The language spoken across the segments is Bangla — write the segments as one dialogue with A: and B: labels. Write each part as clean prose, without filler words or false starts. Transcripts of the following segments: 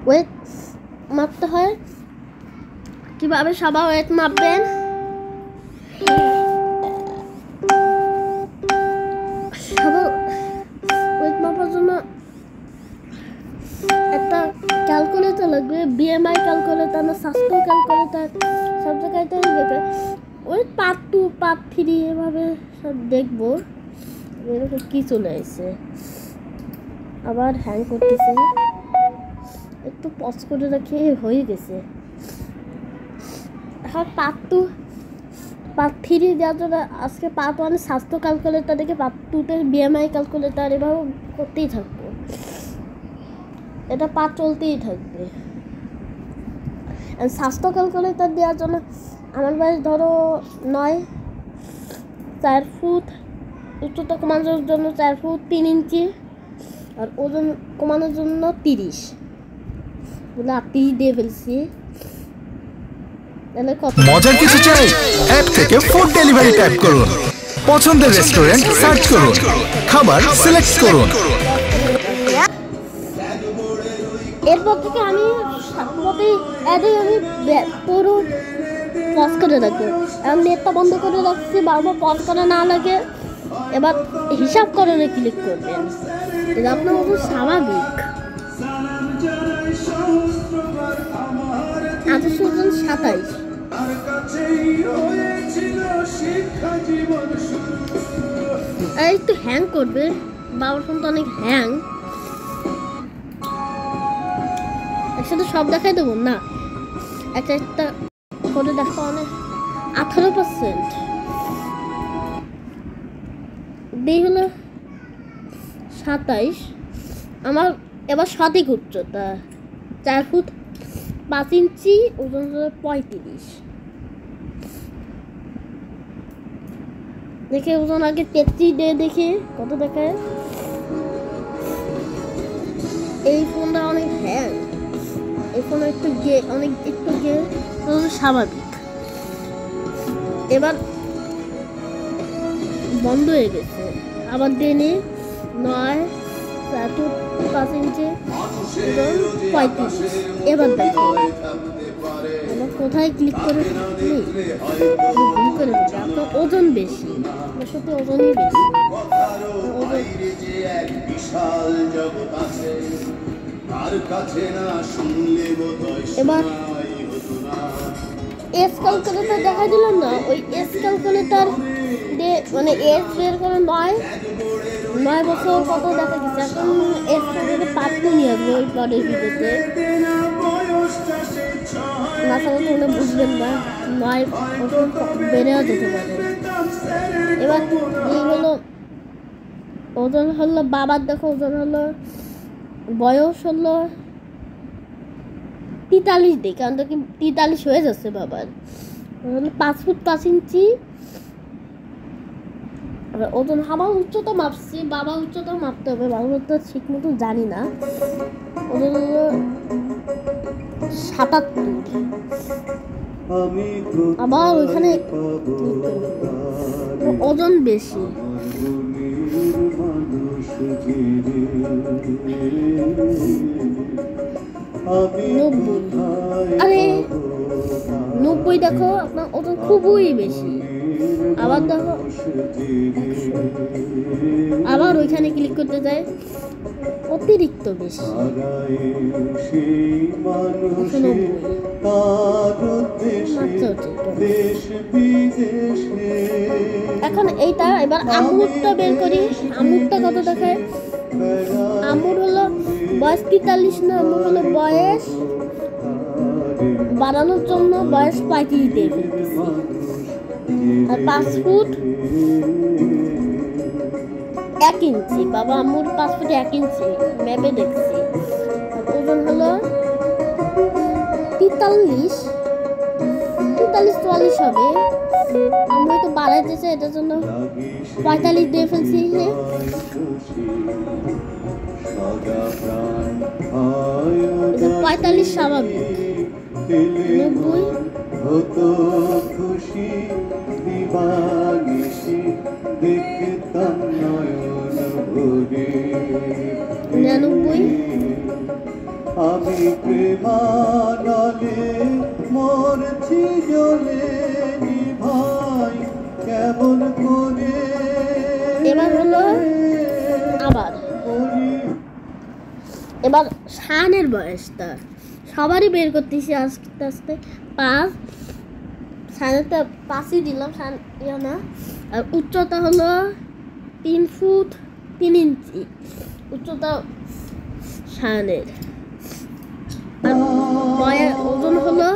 A: ওয়েট মাপতে হয়। কিভাবে সবাই ওয়েট মাপবেন? সবাই ওয়েট মাপার জন্য একটা ক্যালকুলেটর লাগবে, বিএমআই ক্যালকুলেটর না স্বাস্থ্য ক্যালকুলেটর, সব জায়গায় তো দেখবে। ওই পার্ট 2 পার্ট 3 এভাবে সব দেখবো। এরকম কি চলে আসছে, আবার হ্যাং করতেছে, একটু পজ করে রাখি, হয়ে গেছে। এখন পার্ট 2 পার্ট 3 দেওয়ার জন্য আজকে পার্ট 1 স্বাস্থ্য ক্যালকুলেটর দেখে পার্ট 2তে বিএমআই ক্যালকুলেটর এভাবে করতেই থাকবো। এটা পার্ট চলতেই থাকবে। স্বাস্থ্য ক্যালকুলেটর দেওয়ার জন্য আমার বয়স ধরো 9, 4 ফুট, উচ্চতা কমানোর জন্য 4 ফুট 3 ইঞ্চি, আর ওজন কমানোর জন্য 30 বলে 30 দিয়ে ফেলছি।
B: মজার কিছু চাই? অ্যাপ থেকে ফুড ডেলিভারি ট্যাপ করুন, পছন্দের রেস্টুরেন্ট সার্চ করুন, খাবার সিলেক্ট করুন।
A: এরপর থেকে আমি পুরো পজ করে রাখবো। আমি নেটটা বন্ধ করে রাখছি, বারবার পজ করা না লাগে। এবার হিসাব করে ক্লিক করবেন, এটা আপনার মতো স্বাভাবিক। 2827 একটু হ্যাং করবে, বাবার ফোন তো অনেক হ্যাং। একসাথে সব দেখাই দেবো না, একটা একটা করে দেখা। অনেক 18% দিয়ে হলো 27। আমার এবার সঠিক উচ্চতা 4 ফুট 5 ইঞ্চি, ওজন হলো 35। দেখে ওজন আগে 33 দিয়ে দেখে কত দেখায়। এই ফোনটা অনেক হ্যাং, এই ফোন একটু স্বাভাবিক। এবার বন্ধ হয়ে গেছে, আবার দেনে 9, 4 ফুট 5 ইঞ্চি, 35। এবার দেখো আমার কোথায় ক্লিক করে আপনার ওজন বেশি, আপনার সাথে ওজনই বেশি। এবার এস ক্যালকুলেটর দেখা দিলাম না, ওই এস ক্যালকুলেটর দিয়ে মানে এস বের করে 9 বছর কত দেখা গেছে। এখন এস ক্যালকুলেটর পার্ট 2 নিয়ে আসবে ওই পরের ভিডিওতে, না তাহলে তোমরা বুঝবেন না, 9 বছর বেড়েও যেতে পারে। এবার এই হলো ওজন হলো বাবার, দেখো ওজন হলো, বয়স হলো 43 দিই, কারণ তো 43 হয়ে যাচ্ছে বাবার। 5 ফুট 5 ইঞ্চি ওজন। আমার উচ্চতা মাপছি, বাবা উচ্চতা মাপতে হবে, বাবার উচ্চতা ঠিক মতো জানি না। ওজন হলো 77। আবার ওইখানে ওজন বেশি, 90। আরে 90 দেখো, আপনার ওজন খুবই বেশি। আবার দেখো, আবার ওইখানে ক্লিক করতে যায়, অতিরিক্ত বেশি। এখন এইটা এবার আমুরটা বের করি। আমুরটা কত দেখায়? আমুর হলো বয়স 43 না, আমুর হলো বয়স বাড়ানোর জন্য বয়স 35 দিয়ে ফেলতেছি। আর 5 ফুট 1 ইঞ্চি, বাবা আমুর 5 ফুট 1 ইঞ্চি ম্যাপে দেখছি। ওজন হলো 43-44 হবে। আমরা তো বাড়াইতে চাই, এটার জন্য 45 দিয়ে ফেলছি। 45 স্বাভাবিক। 90 99
C: আমি প্রেমানলে মরছি জ্বলে ভাই কেমন করে
A: এবার হলো এবার শানের বয়সটা সবারই বের করতেছি আস্তে আস্তে 5 শানেরটা 5ই দিলাম শান না। আর উচ্চতা হলো 3 ফুট 3 ইঞ্চি উচ্চতা শানের। আর ওজন হলো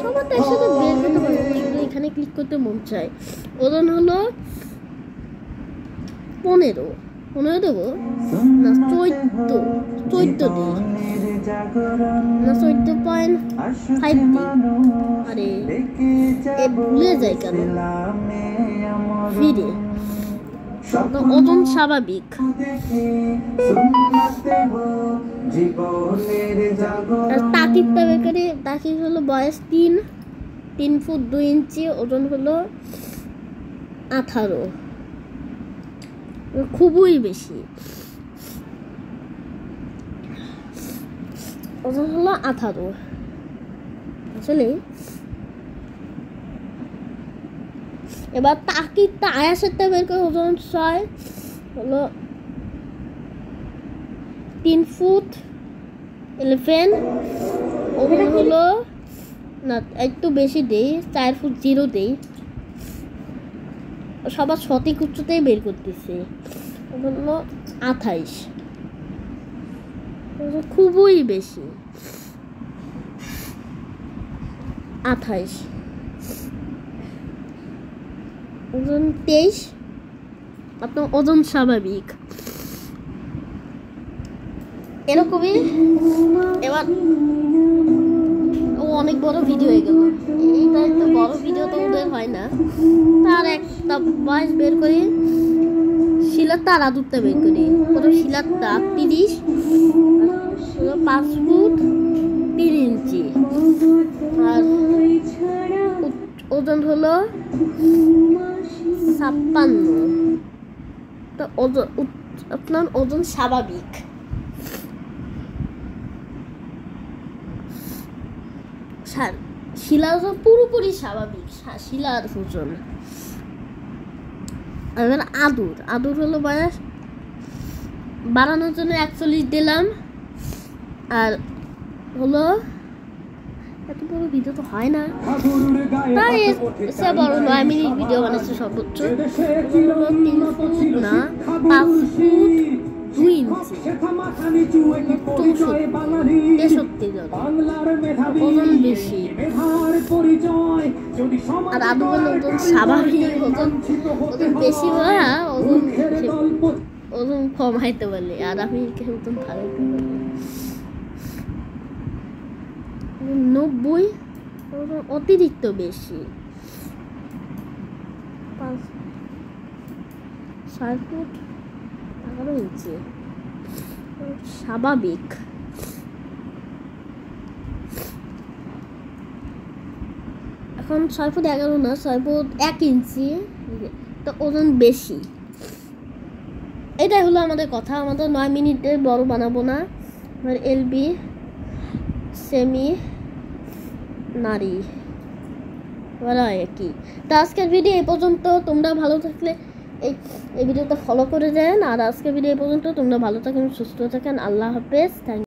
A: সবার তো একসাথে বের করতে পারবো, শুধু এখানে ক্লিক করতে মন চায়। ওজন হলো 15 দেবো না 14 দিই না 14.5 দিই। আরে ভুলে যাই কেন ফিরে। ওজন স্বাভাবিক। তাকিবটা বের করে তাকিব হলো বয়স 3 ফুট 2 ইঞ্চি ওজন হলো 18, খুবই বেশি। ওজন হলো 18 আসলে। এবার তাকিবটা আয়াসেরটা বের করে ওজন 6 হলো 3 ফুট 11 ওজন হলো না একটু বেশি দেই 4 ফুট 0 দেই। সবার সঠিক উচ্চতাই বের করতেছে। ওজন হলো 28, খুবই বেশি 28। ওজন 23, আপনার ওজন স্বাভাবিক এরকমই। এবার ও অনেক বড় ভিডিও হয়ে গেল, এইটা একটা বড় ভিডিও তো ওদের হয় না। তার একটা বয়স বের করি, শিলার তার আদুরটা বের করি। প্রথম শিলার তার 30, 5 ফুট 3 ইঞ্চি। আর ওজন হলো 56। তো ওজন আপনার ওজন স্বাভাবিক। শিলার ওজন পুরোপুরি স্বাভাবিক, শিলার ওজন। এবার আদুর হলো বয়স বাড়ানোর জন্য 41 দিলাম। আর হলো এত বড় ভিডিও তো হয় না, তাই সে বড় 9 মিনিট ভিডিও বানাচ্ছে সর্বোচ্চ। 3 ফুট না 5 ফুট 2 ইঞ্চি 63 জন, ওজন বেশি। আর আদু হলো ওজন স্বাভাবিক, ওজন বেশি হয় ওজন কমাইতে বলে, আর আমি ওজন বাড়াইতে বলি। 90 ওজন অতিরিক্ত বেশি। 6 ফুট 11 ইঞ্চি স্বাভাবিক। এখন 6 ফুট 11 না 6 ফুট 1 ইঞ্চি, তো ওজন বেশি। এটাই হলো আমাদের কথা। আমাদের 9 মিনিটে বড় বানাবো না, এলবি সেমি নারী বলা হয় কি। তো আজকের ভিডিও এই পর্যন্ত। তোমরা ভালো থাকলে এই ভিডিওটা ফলো করে দেন। আর আজকের ভিডিও এই পর্যন্ত। তোমরা ভালো থাকেন, সুস্থ থাকেন। আল্লাহ হাফেজ। থ্যাংক